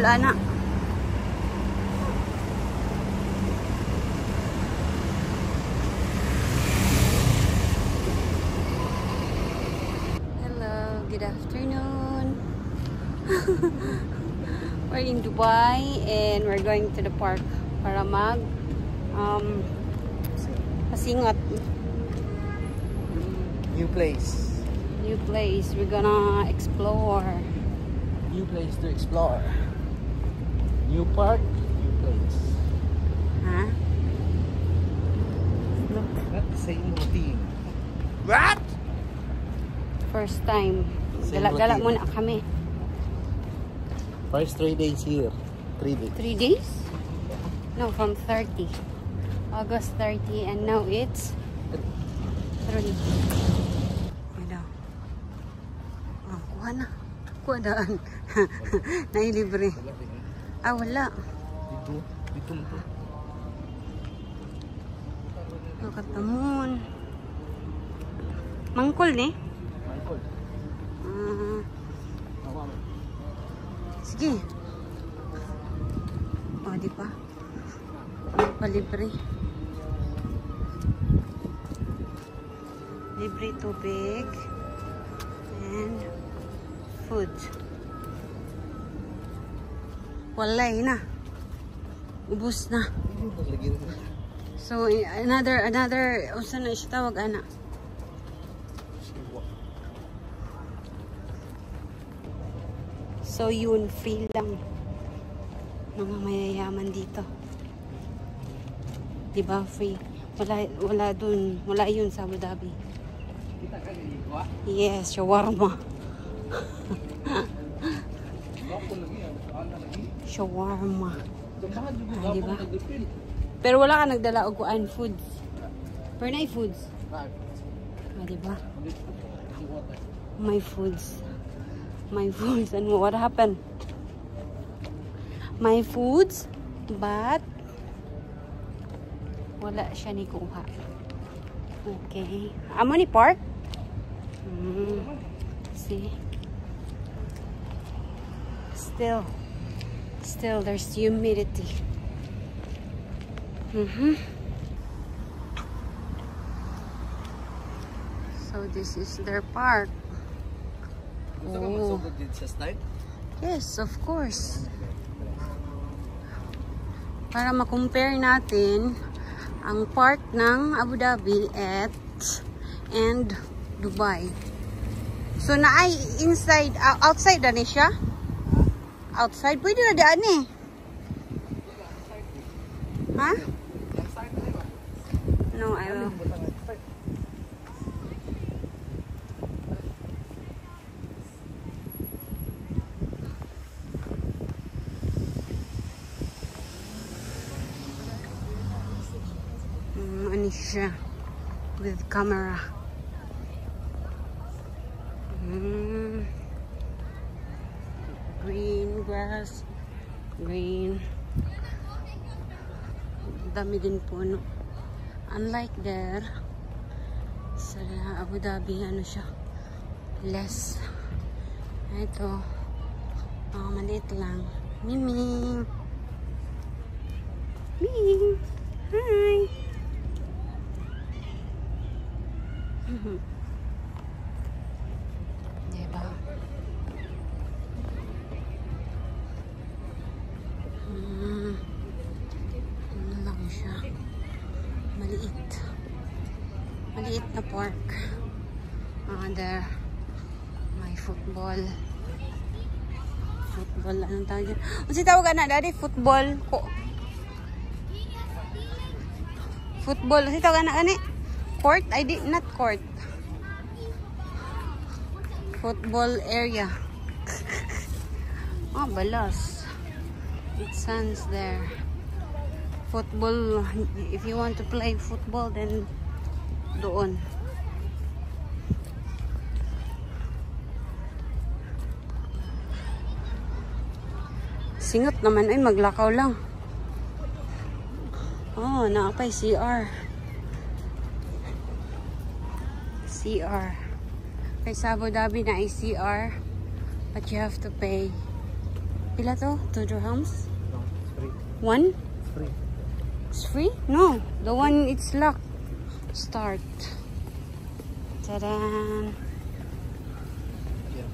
ana. Hello, good afternoon. We're in Dubai and we're going to the park para mag pasingot. New place. New place. We're gonna explore. New place to explore. New park, new place. Huh? Look. Not the same routine. What? First time. Same Gala-gala routine. muna kami. First 3 days here. 3 days. 3 days? No, from 30. August 30 and now it's 3. Ano? Oh, kuha na. Kuha daan. Nailibre. Ah, wala. Dito. Dito mo. Nakatamon. Mangkol ni? Mangkol. Sige. O, di pa? Palibre. Libre tubig. And food. Walay na. Ubus na. So, another, unsa na siya tawag, ana? So, yun, free lang. Mga mayayaman dito. Diba, free? Wala dun. Wala yun sa Abu Dhabi. Yes, shawarma. Shawarma. Ah, diba? Pero wala ka nagdala og kuan foods. Pero na foods. Ah, diba? My foods. My foods. And what happened? My foods, but wala siya ni kuha. Okay. Amo ni park? See? Still there's humidity. So this is their park. Oh. Yes, of course. Para ma-compare natin ang park ng Abu Dhabi and Dubai. So naay inside, outside na ni siya? Outside? Pwede na daan eh. Ha? No, I will. Anisha with camera. Green grass, green. Dami din puno. Unlike there sa Abu Dhabi, ano siya, less. Ito, maliit lang. Miming. Miming. Hi. Diba? Ano lang siya? Maliit. Maliit na park. There. May football. Football. Anong tawag dyan? Kasi tawag na, daddy? Football. Football. Kasi tawag na, gani? Court? I did not court. Football area. Oh, balas. It stands there. Football. If you want to play football, then doon. Singot naman ay maglakaw lang. Oh, naapay CR. Kay sa Abu Dhabi na ay CR, but you have to pay. Pila to? 2 dirhams? No, it's free. One? It's free. It's free? No. The one it's locked. Start. Ta-da! Yeah.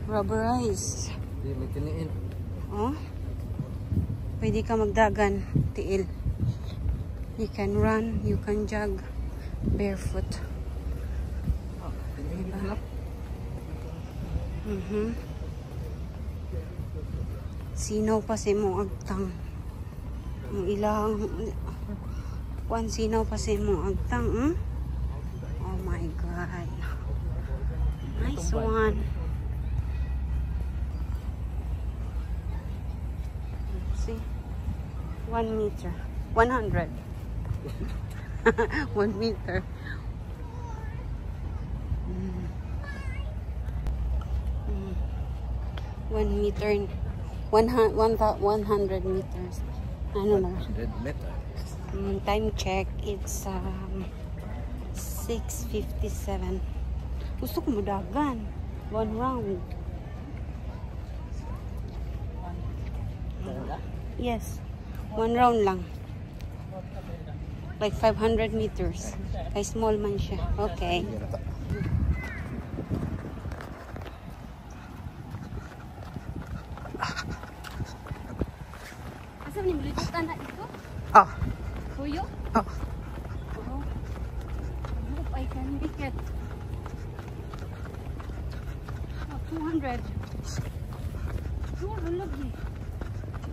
Rubberized. Di may tiniin. Oh. Pwede ka magdagan, tiil. You can run, you can jog barefoot. Ah, tiniin lang. Sinaw pa si mo agtang. Ang ilang kuan sinaw pa si mo agtang. Oh my god. Nice one. Let's see. 1 meter. 100. 1 meter. 1 meter. 100 meters. Ano na? 100 meters. Time check. It's 6:57. Gusto ko mudagan. 1 round. Yes. 1 round lang. Like 500 meters. Kay small man siya. Okay. Asa ni Bluetooth na ito? Ah. Kuyo? Ah. Oh. I hope I can make it. Oh, 200. Oh, lagi.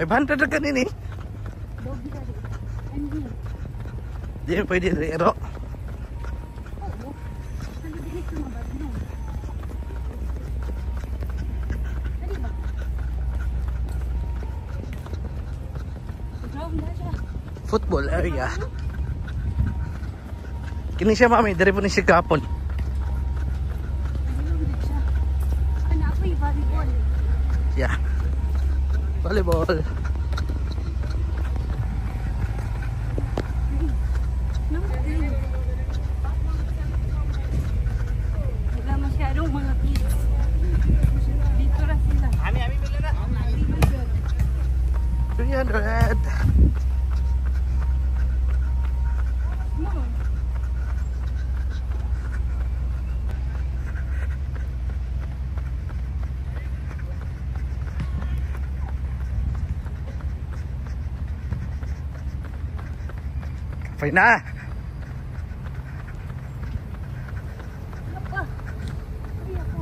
500 na kanini. Dogi tadi. Anjing. Di pwede rero. Oh, ano din ito mabagno? Tadi ba? Ground na siya. Football area. Kini siya mami, diri po ni siya kapon. Ano ako yung volleyball? Yeah. Volleyball. Wala masyadong mga kids. Dito na sila. 300. Kapay na. Apa? Kaya ako.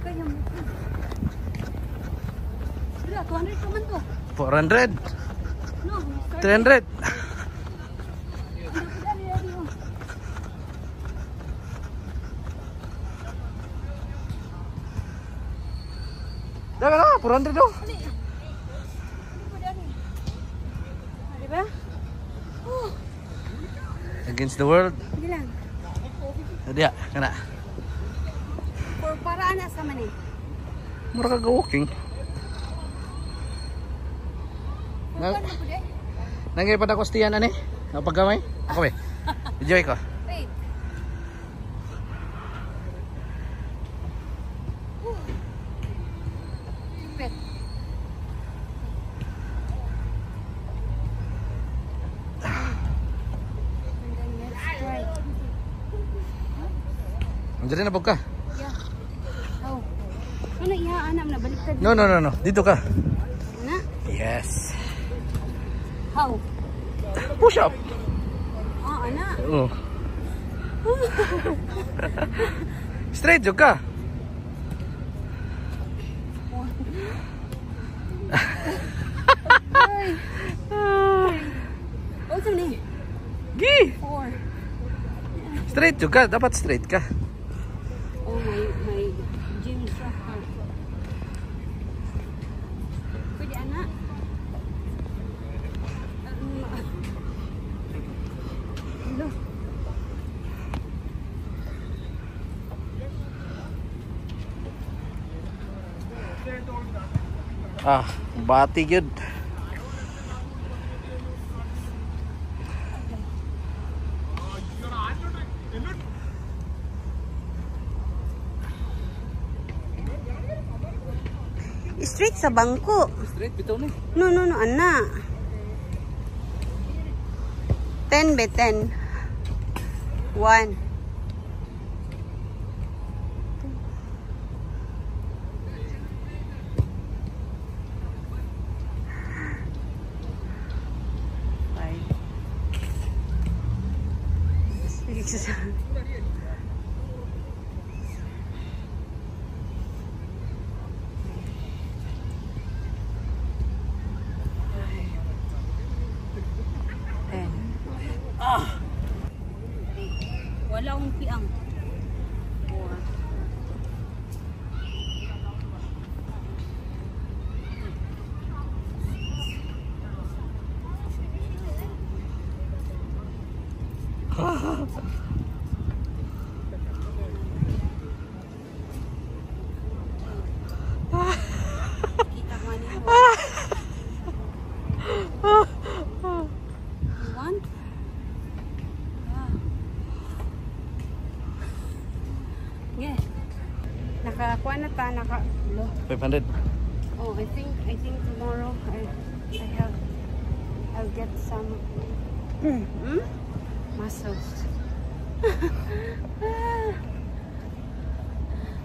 Kaya mo. Wala, 200 naman to. 400. No, 300. Dapat na, 400 do. Diba? Against the world. Sige lang. Dia, kana. For paraan na sa mani. Mura ka walking. Ano po di? Nangay pa na kostiyan ani? Napaggamay? Ako eh. Enjoy ko. Wait. Wait. And then let's try. Andiyan na ka. Yeah. Oh. Ano ihaanam na baliktad? No. Dito ka. Na? Yes. How? Push up. Ah, ana. Oh. Straight jog ka. Ay. Oh, saan ni? Gi. 4. Straight jog ka. Dapat straight ka. Oh, my gym instructor. Pwede, anak? Hello? Ah, bati yun. Straight sa bangko. Straight, bitaw ni. No, ana. 10 be 10. 1. Wala akong piang. Kita mo niyo. You want? Yeah. Nakakuha na ta, naka 500. Oh, I think tomorrow I'll get some mussels.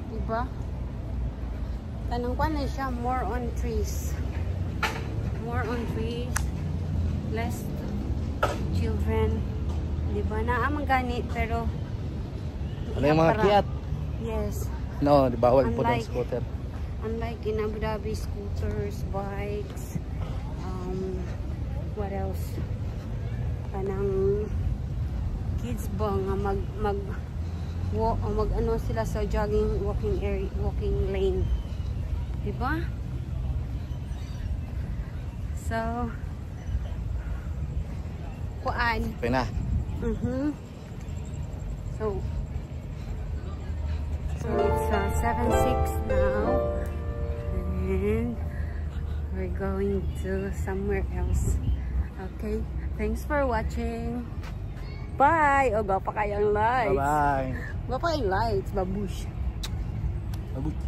Diba? Tanong ko na siya, more on trees. More on trees, less children. Diba? Naamang ganit, pero Ano yung mga kiat? yes. No, di bawal po ng scooter. Unlike in Abu Dhabi, scooters, bikes, what else? Kanang kids ba nga mag ano sila sa jogging walking area, walking lane. Diba? So kuan. Okay na. So it's 7:06 now, and we're going to somewhere else. Okay, thanks for watching. Bye. Oh, gapa kayang lights. Bye-bye. Gapa kayang lights, babush. Babush.